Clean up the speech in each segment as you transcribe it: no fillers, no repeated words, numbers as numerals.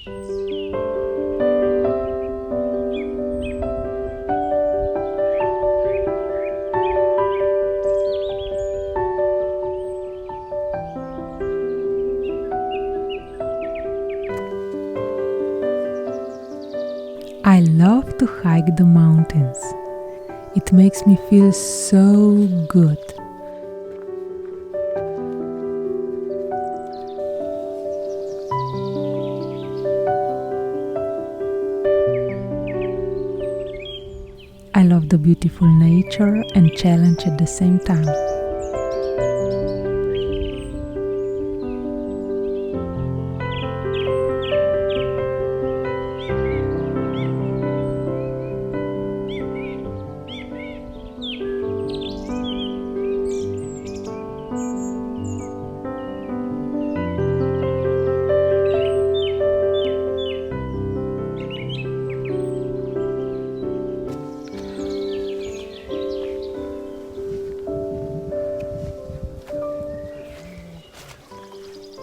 I love to hike the mountains. It makes me feel so good. I love the beautiful nature and challenge at the same time.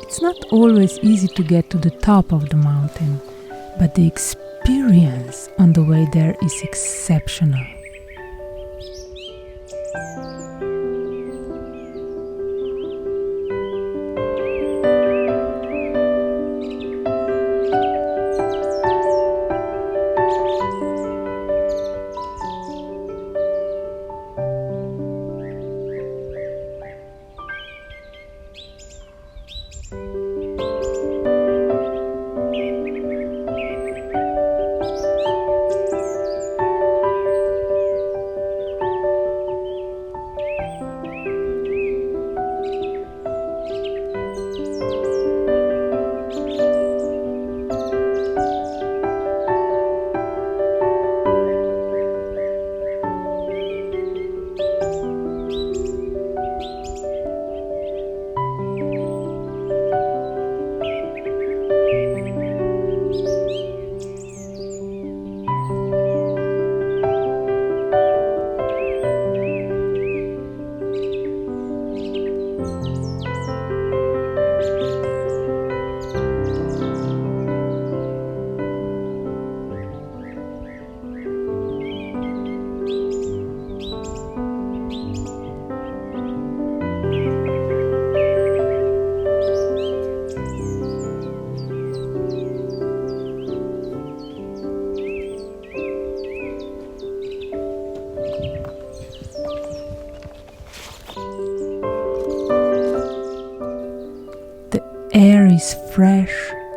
It's not always easy to get to the top of the mountain, but the experience on the way there is exceptional. Air is fresh,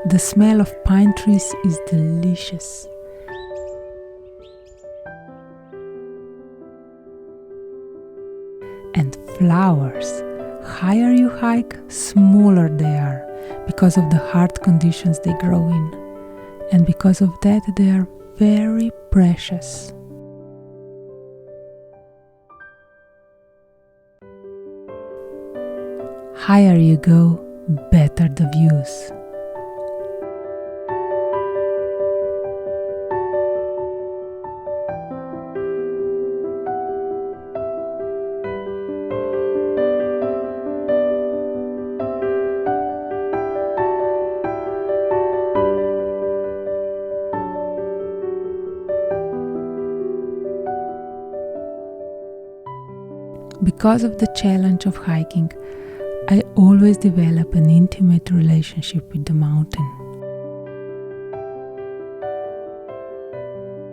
the smell of pine trees is delicious. And flowers. Higher you hike, smaller they are, because of the hard conditions they grow in. And because of that, they are very precious. Higher you go, better the views. Because of the challenge of hiking, I always develop an intimate relationship with the mountain.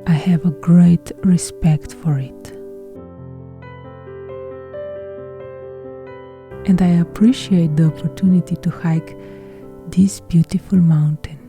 I have a great respect for it. And I appreciate the opportunity to hike this beautiful mountain.